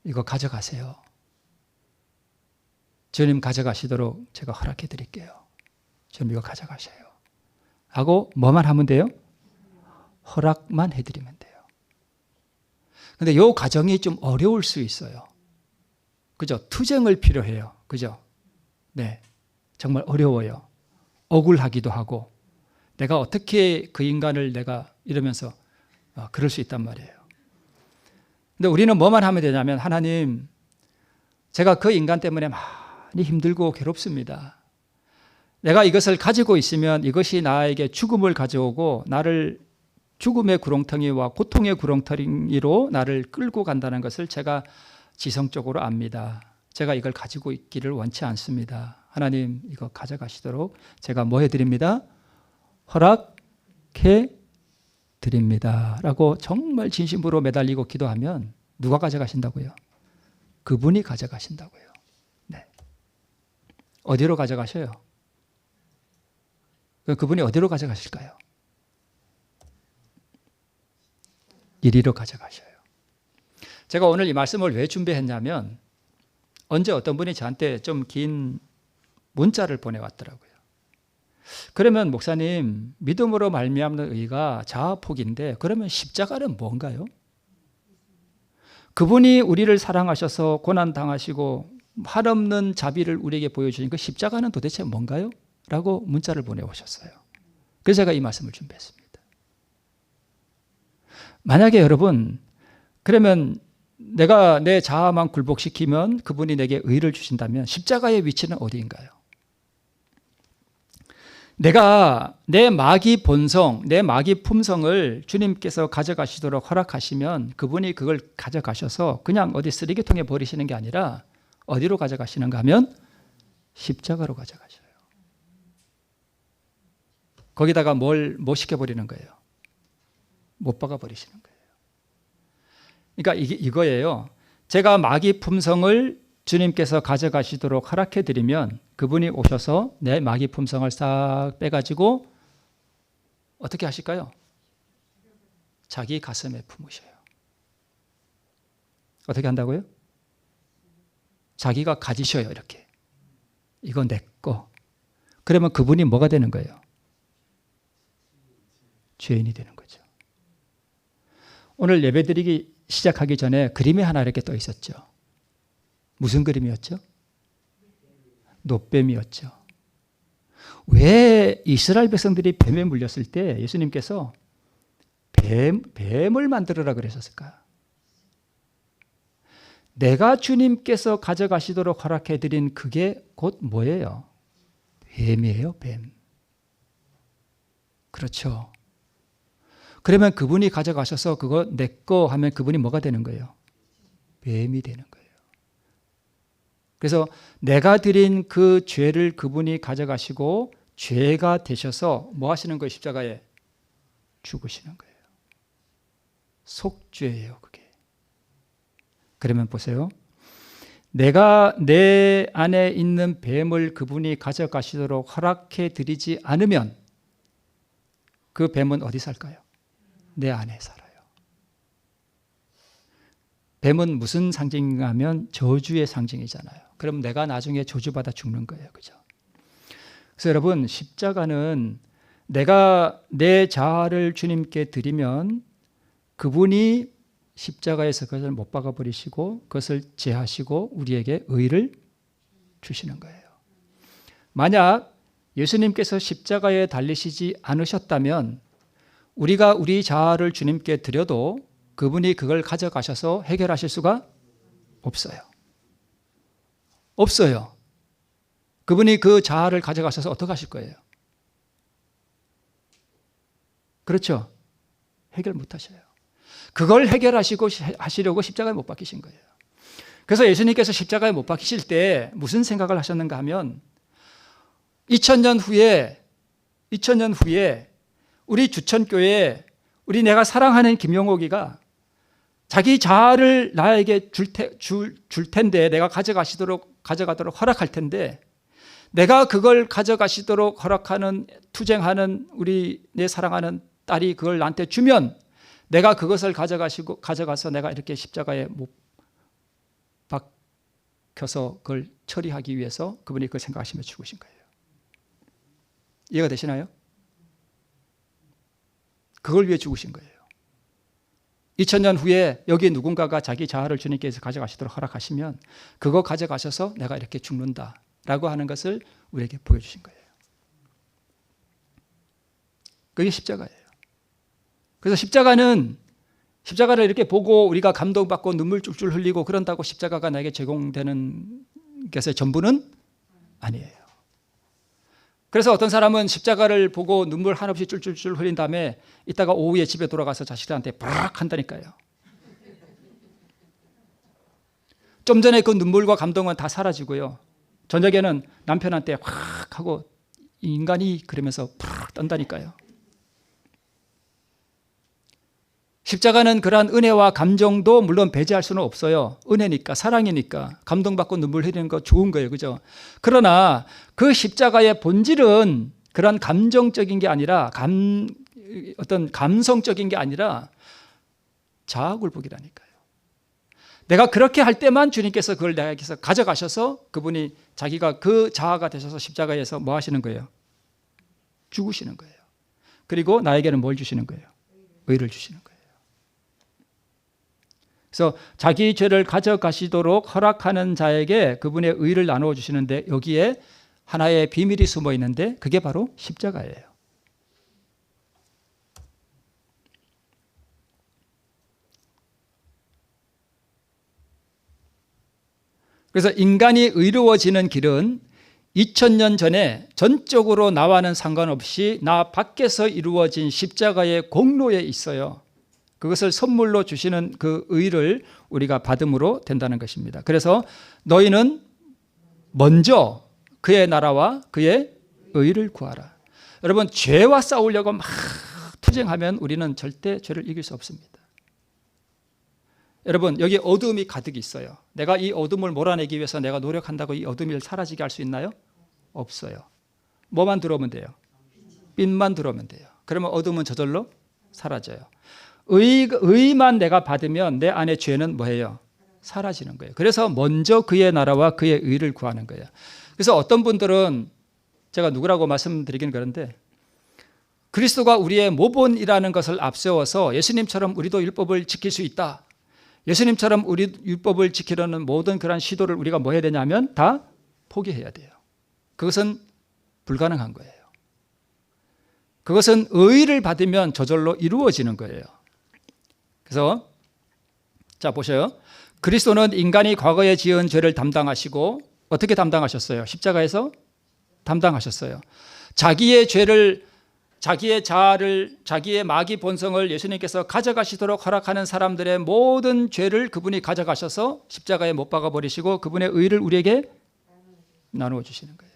이거 가져가세요. 주님 가져가시도록 제가 허락해 드릴게요. 주님 이거 가져가셔요. 하고 뭐만 하면 돼요? 허락만 해드리면 돼요. 근데 이 과정이 좀 어려울 수 있어요. 그죠? 투쟁을 필요해요. 그죠? 네. 정말 어려워요. 억울하기도 하고 내가 어떻게 그 인간을 내가 이러면서 그럴 수 있단 말이에요. 근데 우리는 뭐만 하면 되냐면 하나님 제가 그 인간 때문에 많이 힘들고 괴롭습니다. 내가 이것을 가지고 있으면 이것이 나에게 죽음을 가져오고 나를 죽음의 구렁텅이와 고통의 구렁텅이로 나를 끌고 간다는 것을 제가 지성적으로 압니다. 제가 이걸 가지고 있기를 원치 않습니다. 하나님 이거 가져가시도록 제가 뭐 해드립니다? 허락해 드립니다. 라고 정말 진심으로 매달리고 기도하면 누가 가져가신다고요? 그분이 가져가신다고요. 네. 어디로 가져가셔요? 그분이 어디로 가져가실까요? 이리로 가져가셔요. 제가 오늘 이 말씀을 왜 준비했냐면 언제 어떤 분이 저한테 좀 긴 문자를 보내왔더라고요. 그러면 목사님 믿음으로 말미암는 의가 자아폭인데 그러면 십자가는 뭔가요? 그분이 우리를 사랑하셔서 고난당하시고 한없는 자비를 우리에게 보여주신 그 십자가는 도대체 뭔가요? 라고 문자를 보내오셨어요. 그래서 제가 이 말씀을 준비했습니다. 만약에 여러분 그러면 내가 내 자아만 굴복시키면 그분이 내게 의를 주신다면 십자가의 위치는 어디인가요? 내가 내 마귀 본성, 내 마귀 품성을 주님께서 가져가시도록 허락하시면 그분이 그걸 가져가셔서 그냥 어디 쓰레기통에 버리시는 게 아니라 어디로 가져가시는가 하면 십자가로 가져가셔요. 거기다가 뭘 시켜버리는 거예요? 못 박아버리시는 거예요. 그러니까 이거예요. 제가 마귀 품성을 주님께서 가져가시도록 허락해 드리면 그분이 오셔서 내 마귀 품성을 싹 빼가지고 어떻게 하실까요? 자기 가슴에 품으셔요. 어떻게 한다고요? 자기가 가지셔요. 이렇게. 이거 내 거. 그러면 그분이 뭐가 되는 거예요? 죄인이 되는 거죠. 오늘 예배드리기 시작하기 전에 그림이 하나 이렇게 떠 있었죠. 무슨 그림이었죠? 놋뱀이었죠. 왜 이스라엘 백성들이 뱀에 물렸을 때 예수님께서 뱀을 만들어라 그러셨을까? 내가 주님께서 가져가시도록 허락해드린 그게 곧 뭐예요? 뱀이에요, 뱀. 그렇죠. 그러면 그분이 가져가셔서 그거 내 거 하면 그분이 뭐가 되는 거예요? 뱀이 되는 거예요. 그래서 내가 드린 그 죄를 그분이 가져가시고 죄가 되셔서 뭐 하시는 거예요? 십자가에 죽으시는 거예요. 속죄예요, 그게. 그러면 보세요. 내가 내 안에 있는 뱀을 그분이 가져가시도록 허락해 드리지 않으면 그 뱀은 어디 살까요? 내 안에 살아요. 뱀은 무슨 상징인가 하면 저주의 상징이잖아요. 그럼 내가 나중에 저주받아 죽는 거예요. 그죠? 그래서 여러분, 십자가는 내가 내 자아를 주님께 드리면 그분이 십자가에서 그것을 못 박아 버리시고 그것을 제하시고 우리에게 의를 주시는 거예요. 만약 예수님께서 십자가에 달리시지 않으셨다면 우리가 우리 자아를 주님께 드려도 그분이 그걸 가져가셔서 해결하실 수가 없어요. 없어요. 그분이 그 자아를 가져가셔서 어떻게 하실 거예요? 그렇죠. 해결 못 하셔요. 그걸 하시려고 십자가에 못 박히신 거예요. 그래서 예수님께서 십자가에 못 박히실 때 무슨 생각을 하셨는가 하면 2000년 후에 우리 주천교회에 우리 내가 사랑하는 김용옥이가 자기 자아를 나에게 줄 텐데 내가 가져가도록 허락할 텐데 내가 그걸 가져가시도록 허락하는 투쟁하는 우리 내 사랑하는 딸이 그걸 나한테 주면 내가 그것을 가져가서 내가 이렇게 십자가에 못 박혀서 그걸 처리하기 위해서 그분이 그걸 생각하시며 죽으신 거예요. 이해가 되시나요? 그걸 위해 죽으신 거예요. 2000년 후에 여기 누군가가 자기 자아를 주님께서 가져가시도록 허락하시면 그거 가져가셔서 내가 이렇게 죽는다라고 하는 것을 우리에게 보여주신 거예요. 그게 십자가예요. 그래서 십자가를 이렇게 보고 우리가 감동받고 눈물 줄줄 흘리고 그런다고 십자가가 나에게 제공되는 것의 전부는 아니에요. 그래서 어떤 사람은 십자가를 보고 눈물 한없이 쫄쫄쫄 흘린 다음에 이따가 오후에 집에 돌아가서 자식들한테 바락 한다니까요. 좀 전에 그 눈물과 감동은 다 사라지고요. 저녁에는 남편한테 확 하고 인간이 그러면서 팍 떤다니까요. 십자가는 그러한 은혜와 감정도 물론 배제할 수는 없어요. 은혜니까, 사랑이니까 감동받고 눈물 흘리는 거 좋은 거예요. 그죠? 그러나 그 십자가의 본질은 그런 감정적인 게 아니라 어떤 감성적인 게 아니라 자아굴복이라니까요. 내가 그렇게 할 때만 주님께서 그걸 나에게서 가져가셔서 그분이 자기가 그 자아가 되셔서 십자가에서 뭐 하시는 거예요? 죽으시는 거예요. 그리고 나에게는 뭘 주시는 거예요? 의를 주시는 거예요. 그래서 자기 죄를 가져가시도록 허락하는 자에게 그분의 의를 나누어 주시는데 여기에 하나의 비밀이 숨어 있는데 그게 바로 십자가예요. 그래서 인간이 의로워지는 길은 2000년 전에 전적으로 나와는 상관없이 나 밖에서 이루어진 십자가의 공로에 있어요. 그것을 선물로 주시는 그 의를 우리가 받음으로 된다는 것입니다. 그래서 너희는 먼저 그의 나라와 그의 의를 구하라. 여러분, 죄와 싸우려고 막 투쟁하면 우리는 절대 죄를 이길 수 없습니다. 여러분, 여기 어둠이 가득 있어요. 내가 이 어둠을 몰아내기 위해서 내가 노력한다고 이 어둠이 사라지게 할 수 있나요? 없어요. 뭐만 들어오면 돼요? 빛만 들어오면 돼요. 그러면 어둠은 저절로 사라져요. 의만 내가 받으면 내 안에 죄는 뭐예요? 사라지는 거예요. 그래서 먼저 그의 나라와 그의 의를 구하는 거예요. 그래서 어떤 분들은 제가 누구라고 말씀드리긴 그런데 그리스도가 우리의 모본이라는 것을 앞세워서 예수님처럼 우리도 율법을 지킬 수 있다. 예수님처럼 우리 율법을 지키려는 모든 그런 시도를 우리가 뭐 해야 되냐면 다 포기해야 돼요. 그것은 불가능한 거예요. 그것은 의를 받으면 저절로 이루어지는 거예요. 그래서 자 보셔요. 그리스도는 인간이 과거에 지은 죄를 담당하시고 어떻게 담당하셨어요? 십자가에서 담당하셨어요. 자기의 죄를, 자기의 자아를, 자기의 마귀 본성을 예수님께서 가져가시도록 허락하는 사람들의 모든 죄를 그분이 가져가셔서 십자가에 못 박아버리시고 그분의 의를 우리에게 나누어 주시는 거예요.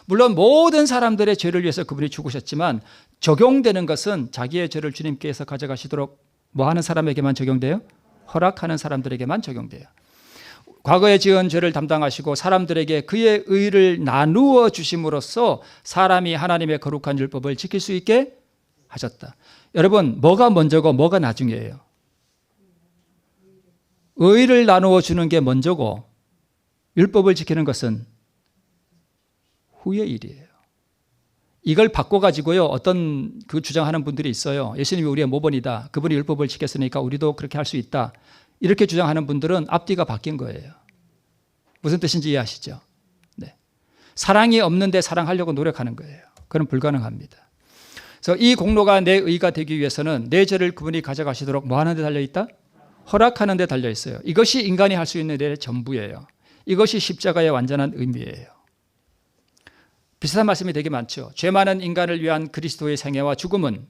물론 모든 사람들의 죄를 위해서 그분이 죽으셨지만 적용되는 것은 자기의 죄를 주님께서 가져가시도록 뭐 하는 사람에게만 적용돼요? 허락하는 사람들에게만 적용돼요. 과거에 지은 죄를 담당하시고 사람들에게 그의 의를 나누어 주심으로써 사람이 하나님의 거룩한 율법을 지킬 수 있게 하셨다. 여러분, 뭐가 먼저고 뭐가 나중이에요? 의를 나누어 주는 게 먼저고 율법을 지키는 것은 후의 일이에요. 이걸 바꿔가지고요, 어떤 그 주장하는 분들이 있어요. 예수님이 우리의 모본이다. 그분이 율법을 지켰으니까 우리도 그렇게 할 수 있다. 이렇게 주장하는 분들은 앞뒤가 바뀐 거예요. 무슨 뜻인지 이해하시죠? 네. 사랑이 없는데 사랑하려고 노력하는 거예요. 그건 불가능합니다. 그래서 이 공로가 내 의가 되기 위해서는 내 죄를 그분이 가져가시도록 뭐 하는 데 달려있다? 허락하는 데 달려있어요. 이것이 인간이 할 수 있는 일의 전부예요. 이것이 십자가의 완전한 의미예요. 비슷한 말씀이 되게 많죠. 죄 많은 인간을 위한 그리스도의 생애와 죽음은,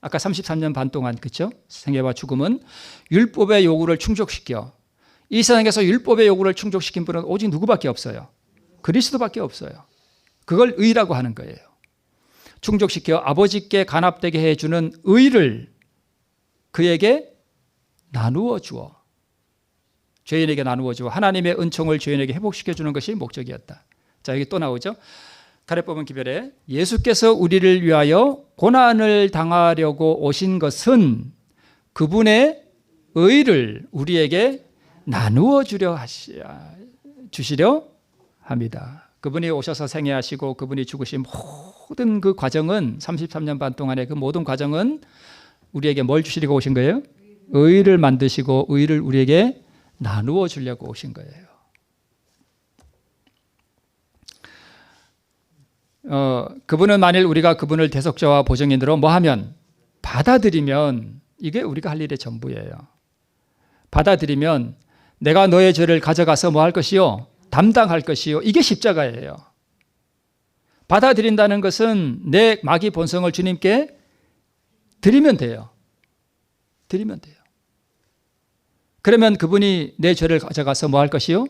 아까 33년 반 동안, 그렇죠? 생애와 죽음은 율법의 요구를 충족시켜, 이 세상에서 율법의 요구를 충족시킨 분은 오직 누구밖에 없어요? 그리스도밖에 없어요. 그걸 의라고 하는 거예요. 충족시켜 아버지께 간합되게 해주는 의를 그에게 나누어 주어, 죄인에게 나누어 주어 하나님의 은총을 죄인에게 회복시켜주는 것이 목적이었다. 자, 여기 또 나오죠. 가래법은 기별에 예수께서 우리를 위하여 고난을 당하려고 오신 것은 그분의 의를 우리에게 나누어 주시려 합니다. 그분이 오셔서 생애하시고 그분이 죽으신 모든 그 과정은, 33년 반 동안의 그 모든 과정은 우리에게 뭘 주시려고 오신 거예요? 의를 만드시고 의를 우리에게 나누어 주려고 오신 거예요. 그분은 만일 우리가 그분을 대속자와 보증인으로 뭐하면, 받아들이면, 이게 우리가 할 일의 전부예요. 받아들이면 내가 너의 죄를 가져가서 뭐 할 것이요? 담당할 것이요. 이게 십자가예요. 받아들인다는 것은 내 마귀 본성을 주님께 드리면 돼요. 드리면 돼요. 그러면 그분이 내 죄를 가져가서 뭐 할 것이요?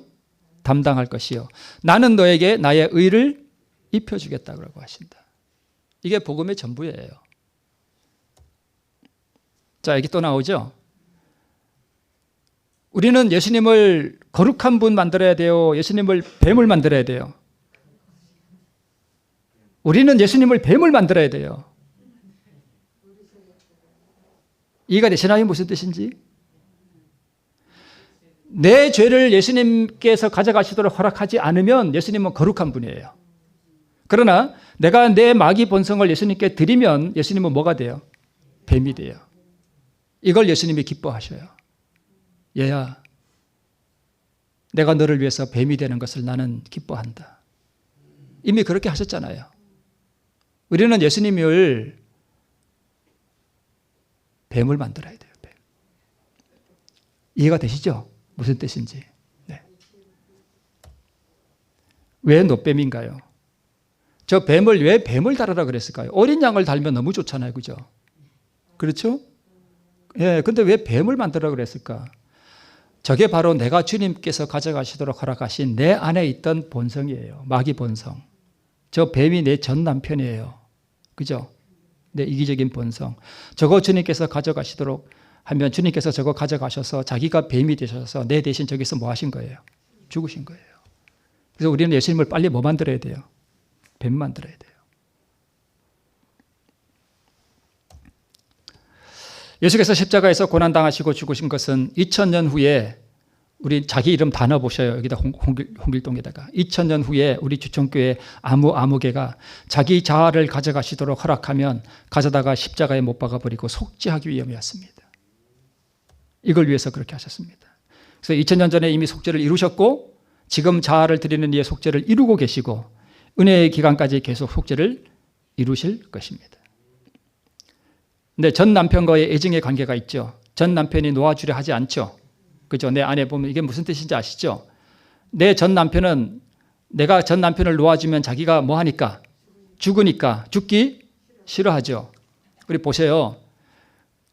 담당할 것이요. 나는 너에게 나의 의를 입혀주겠다고 하신다. 이게 복음의 전부예요. 자, 여기 또 나오죠. 우리는 예수님을 거룩한 분 만들어야 돼요? 예수님을 뱀을 만들어야 돼요? 우리는 예수님을 뱀을 만들어야 돼요. 이해가 되시나요? 무슨 뜻인지? 내 죄를 예수님께서 가져가시도록 허락하지 않으면 예수님은 거룩한 분이에요. 그러나 내가 내 마귀 본성을 예수님께 드리면 예수님은 뭐가 돼요? 뱀이 돼요. 이걸 예수님이 기뻐하셔요. 얘야, 내가 너를 위해서 뱀이 되는 것을 나는 기뻐한다. 이미 그렇게 하셨잖아요. 우리는 예수님을 뱀을 만들어야 돼요. 뱀. 이해가 되시죠? 무슨 뜻인지. 네. 왜 노뱀인가요? 저 뱀을 왜 뱀을 달으라 그랬을까요? 어린 양을 달면 너무 좋잖아요. 그죠? 그렇죠? 예, 근데 왜 뱀을 만들라 그랬을까? 저게 바로 내가 주님께서 가져가시도록 허락하신 내 안에 있던 본성이에요. 마귀 본성. 저 뱀이 내 전 남편이에요. 그죠? 내 이기적인 본성. 저거 주님께서 가져가시도록 하면 주님께서 저거 가져가셔서 자기가 뱀이 되셔서 내 대신 저기서 뭐 하신 거예요? 죽으신 거예요. 그래서 우리는 예수님을 빨리 뭐 만들어야 돼요? 뱀 만들어야 돼요. 예수께서 십자가에서 고난당하시고 죽으신 것은 2000년 후에, 우리 자기 이름 다 넣어보셔요. 여기다 홍길동에다가 2000년 후에 우리 주총교회 아무개가 자기 자아를 가져가시도록 허락하면 가져다가 십자가에 못 박아버리고 속죄하기 위함이었습니다. 이걸 위해서 그렇게 하셨습니다. 그래서 2000년 전에 이미 속죄를 이루셨고 지금 자아를 드리는 이의 속죄를 이루고 계시고 은혜의 기간까지 계속 속죄를 이루실 것입니다. 근데 전 남편과의 애증의 관계가 있죠. 전 남편이 놓아주려 하지 않죠. 그죠? 내 안에 보면 이게 무슨 뜻인지 아시죠? 내 전 남편은, 내가 전 남편을 놓아주면 자기가 뭐 하니까? 죽으니까. 죽기 싫어하죠. 우리 보세요.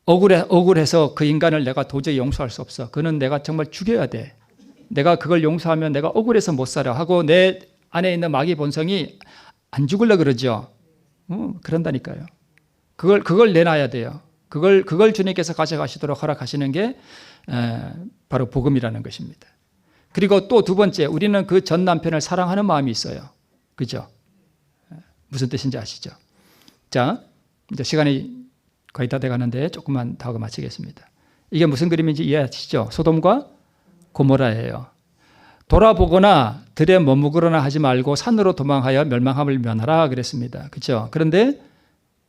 억울해서 그 인간을 내가 도저히 용서할 수 없어. 그는 내가 정말 죽여야 돼. 내가 그걸 용서하면 내가 억울해서 못 살아 하고 내 안에 있는 마귀 본성이 안 죽으려 그러죠. 그런다니까요. 그걸 내놔야 돼요. 그걸 주님께서 가져가시도록 허락하시는 게 바로 복음이라는 것입니다. 그리고 또 두 번째, 우리는 그 전 남편을 사랑하는 마음이 있어요. 그죠? 무슨 뜻인지 아시죠? 자, 이제 시간이 거의 다 돼가는데 조금만 더 하고 마치겠습니다. 이게 무슨 그림인지 이해하시죠? 소돔과 고모라예요. 돌아보거나 들에 머무르거나 하지 말고 산으로 도망하여 멸망함을 면하라 그랬습니다. 그렇죠? 그런데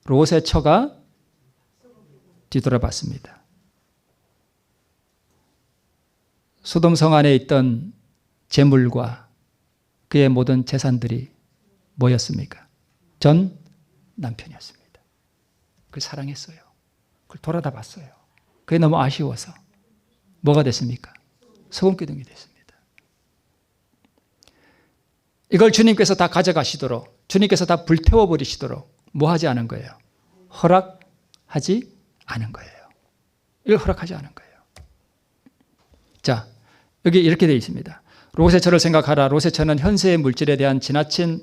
롯의 처가 뒤돌아봤습니다. 소돔 성 안에 있던 재물과 그의 모든 재산들이 뭐였습니까? 전 남편이었습니다. 그걸 사랑했어요. 그걸 돌아다 봤어요. 그게 너무 아쉬워서 뭐가 됐습니까? 소금기둥이 됐습니다. 이걸 주님께서 다 가져가시도록, 주님께서 다 불태워버리시도록 뭐 하지 않은 거예요? 허락하지 않은 거예요. 이걸 허락하지 않은 거예요. 자, 여기 이렇게 되어 있습니다. 롯의 처를 생각하라. 롯의 처는 현세의 물질에 대한 지나친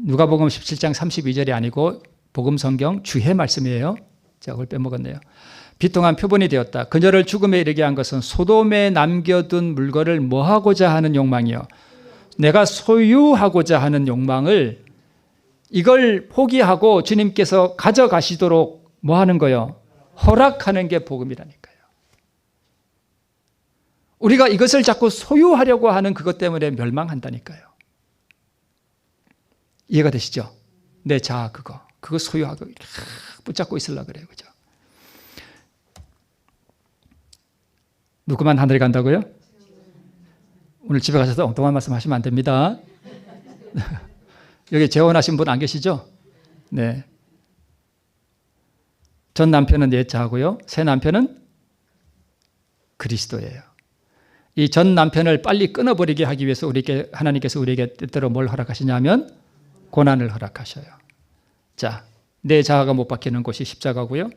누가복음 17장 32절이 아니고 복음 성경 주의 말씀이에요. 제가 그걸 빼먹었네요. 비통한 표본이 되었다. 그녀를 죽음에 이르게 한 것은 소돔에 남겨둔 물건을 뭐 하고자 하는 욕망이요. 내가 소유하고자 하는 욕망을 이걸 포기하고 주님께서 가져가시도록 뭐 하는 거요? 허락하는 게 복음이라니까요. 우리가 이것을 자꾸 소유하려고 하는 그것 때문에 멸망한다니까요. 이해가 되시죠? 내 자아 그거 소유하고 붙잡고 있으려고 그래요. 그죠? 누구만 하늘에 간다고요? 오늘 집에 가셔서 엉뚱한 말씀 하시면 안 됩니다. 여기 재혼하신 분 안 계시죠? 네. 전 남편은 옛 자고요. 새 남편은 그리스도예요. 이 전 남편을 빨리 끊어버리게 하기 위해서 하나님께서 우리에게 때때로 뭘 허락하시냐면 고난을 허락하셔요. 자, 내 자아가 못 박히는 곳이 십자가고요.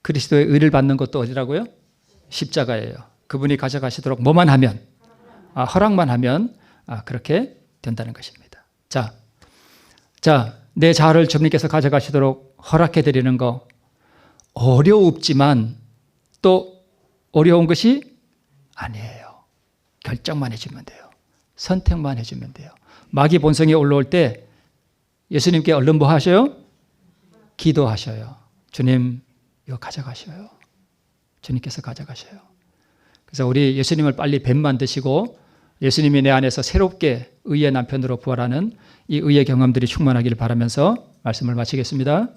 그리스도의 의를 받는 것도 어디라고요? 십자가예요. 그분이 가져가시도록 뭐만 하면, 허락만 하면 그렇게 된다는 것입니다. 자, 내 자아를 주님께서 가져가시도록 허락해드리는 거 어려웠지만 또 어려운 것이 아니에요. 결정만 해주면 돼요. 선택만 해주면 돼요. 마귀 본성이 올라올 때 예수님께 얼른 뭐 하셔요? 기도하셔요. 주님 이거 가져가셔요. 주님께서 가져가셔요. 그래서 우리 예수님을 빨리 뱀 만드시고 예수님이 내 안에서 새롭게 의의 남편으로 부활하는 이 의의 경험들이 충만하기를 바라면서 말씀을 마치겠습니다.